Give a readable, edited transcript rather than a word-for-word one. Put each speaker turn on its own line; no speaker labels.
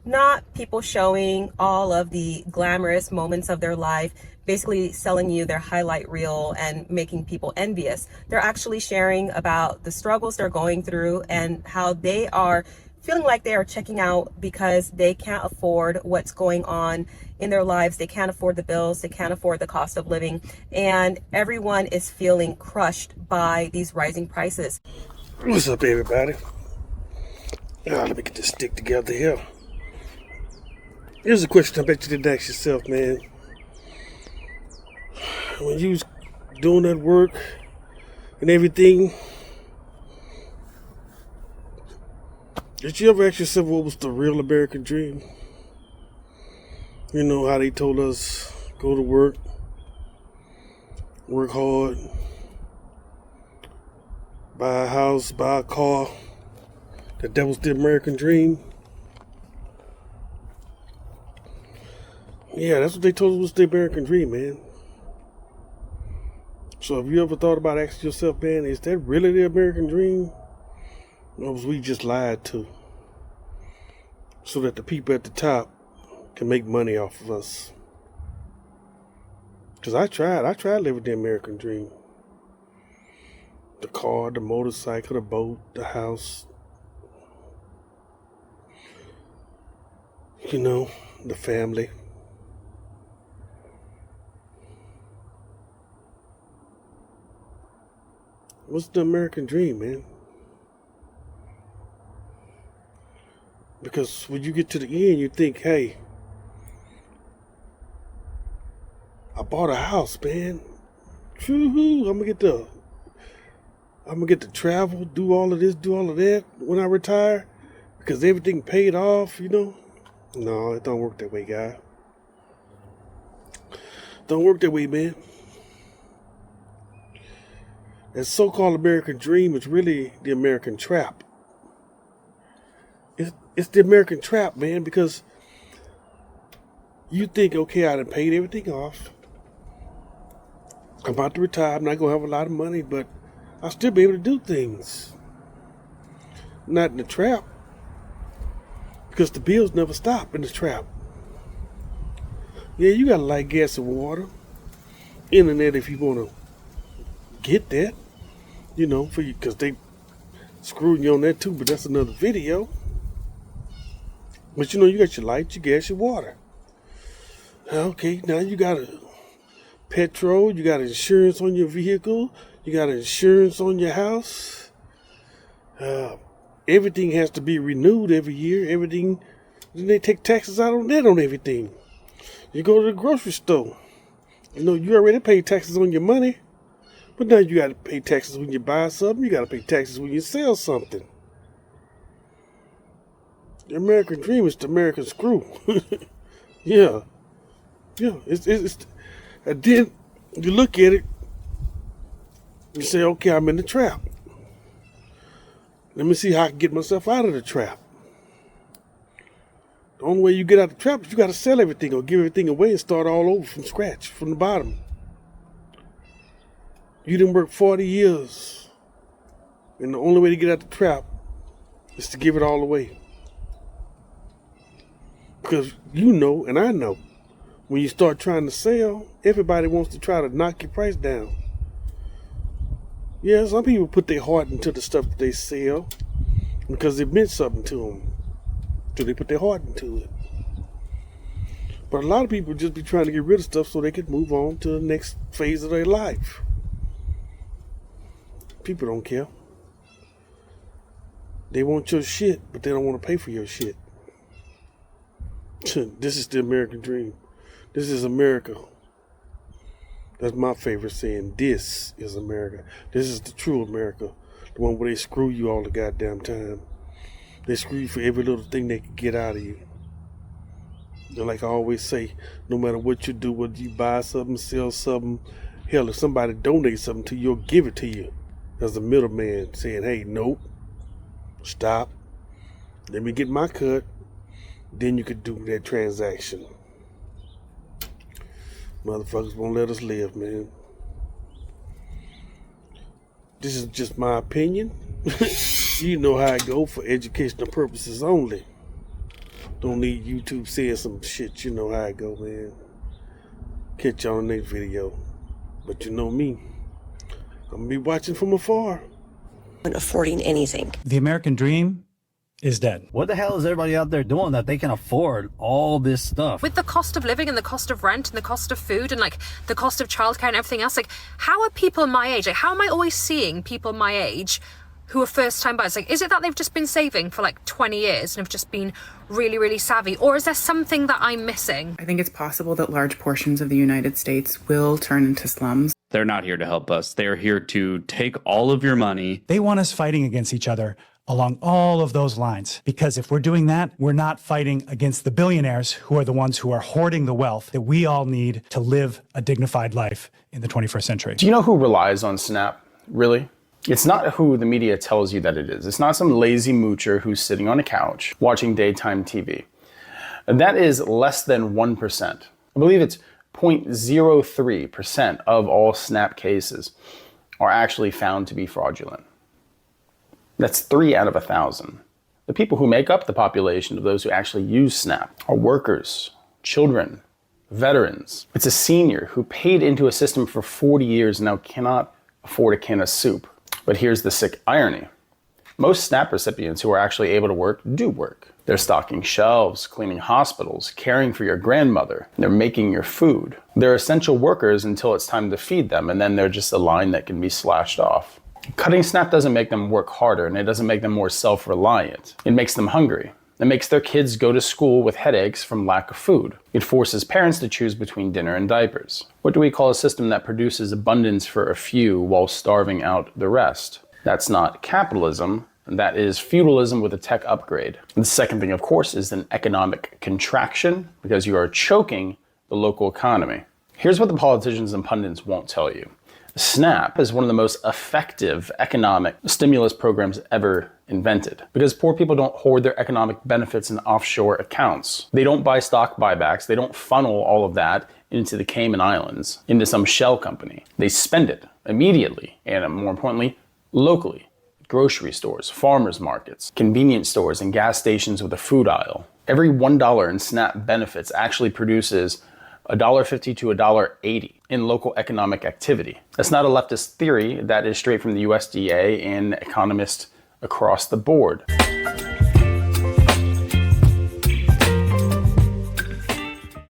not people showing all of the glamorous moments of their life, basically selling you their highlight reel and making people envious. They're actually sharing about the struggles they're going through and how they are feeling like they are checking out because they can't afford what's going on in their lives. They can't afford the bills, they can't afford the cost of living, and everyone is feeling crushed by these rising prices.
What's up, everybody? Let me get this stick together here. Here's a question I bet you didn't ask yourself, man. When you was doing that work and everything, did you ever ask yourself what was the real American dream? You know how they told us, go to work hard, buy a house, buy a car, that was the American dream? Yeah, that's what they told us was the American dream, man. So have you ever thought about asking yourself, man, is that really the American dream? Or was we just lied to so that the people at the top can make money off of us? Because I tried living the American dream. The car, the motorcycle, the boat, the house. You know, the family. What's the American dream, man? Because when you get to the end, you think, hey, I bought a house, man. Woo-hoo, I'm gonna get to travel, do all of this, do all of that when I retire, because everything paid off, you know. No, it don't work that way, guy. Don't work that way, man. That so-called American dream is really the American trap. It's the American trap, man, because you think, okay, I done paid everything off. I'm about to retire. I'm not going to have a lot of money, but I'll still be able to do things. Not in the trap. Because the bills never stop in the trap. Yeah, you got to light, gas, and water. Internet if you want to get that. You know, for you, because they screwing you on that too, but that's another video. But you know, you got your light, your gas, your water. Okay, now you got a petrol, you got insurance on your vehicle, you got insurance on your house. Everything has to be renewed every year. Everything, then they take taxes out on that on everything. You go to the grocery store. You know, you already pay taxes on your money. But now you got to pay taxes when you buy something. You got to pay taxes when you sell something. The American dream is the American screw. Yeah. It's and then you look at it, you say, okay, I'm in the trap. Let me see how I can get myself out of the trap. The only way you get out of the trap is you got to sell everything or give everything away and start all over from scratch, from the bottom. You didn't work 40 years. And the only way to get out the trap is to give it all away. Because you know, and I know, when you start trying to sell, everybody wants to try to knock your price down. Yeah, some people put their heart into the stuff that they sell because it meant something to them. So they put their heart into it. But a lot of people just be trying to get rid of stuff so they can move on to the next phase of their life. People don't care. They want your shit, but they don't want to pay for your shit. This is the American dream. This is America. That's my favorite saying. This is America. This is the true America. The one where they screw you all the goddamn time. They screw you for every little thing they can get out of you. And like I always say, no matter what you do, whether you buy something, sell something, hell, if somebody donates something to you, you'll give it to you. As a middleman saying, hey, nope, stop, let me get my cut, then you could do that transaction. Motherfuckers won't let us live, man. This is just my opinion. You know how I go for educational purposes only. Don't need YouTube saying some shit. You know how I go, man. Catch y'all on the next video. But you know me, I'm gonna be watching from afar.
Affording anything.
The American dream is dead.
What the hell is everybody out there doing that they can afford all this stuff?
With the cost of living and the cost of rent and the cost of food and like the cost of childcare and everything else, like how are people my age, like how am I always seeing people my age who are first time buyers? Like, is it that they've just been saving for like 20 years and have just been really, really savvy? Or is there something that I'm missing?
I think it's possible that large portions of the United States will turn into slums.
They're not here to help us. They're here to take all of your money.
They want us fighting against each other along all of those lines. Because if we're doing that, we're not fighting against the billionaires who are the ones who are hoarding the wealth that we all need to live a dignified life in the 21st century.
Do you know who relies on SNAP, really? It's not who the media tells you that it is. It's not some lazy moocher who's sitting on a couch watching daytime TV. And that is less than 1%. I believe it's 0.03% of all SNAP cases are actually found to be fraudulent. That's 3 out of 1,000. The people who make up the population of those who actually use SNAP are workers, children, veterans. It's a senior who paid into a system for 40 years and now cannot afford a can of soup. But here's the sick irony. Most SNAP recipients who are actually able to work do work. They're stocking shelves, cleaning hospitals, caring for your grandmother. They're making your food. They're essential workers until it's time to feed them, and then they're just a line that can be slashed off. Cutting SNAP doesn't make them work harder, and it doesn't make them more self-reliant. It makes them hungry. It makes their kids go to school with headaches from lack of food. It forces parents to choose between dinner and diapers. What do we call a system that produces abundance for a few while starving out the rest? That's not capitalism. That is feudalism with a tech upgrade. And the second thing, of course, is an economic contraction because you are choking the local economy. Here's what the politicians and pundits won't tell you. SNAP is one of the most effective economic stimulus programs ever invented because poor people don't hoard their economic benefits in offshore accounts. They don't buy stock buybacks. They don't funnel all of that into the Cayman Islands, into some shell company. They spend it immediately and, more importantly, locally. Grocery stores, farmers markets, convenience stores, and gas stations with a food aisle. Every $1 in SNAP benefits actually produces $1.50 to $1.80 in local economic activity. That's not a leftist theory. That is straight from the USDA and economists across the board.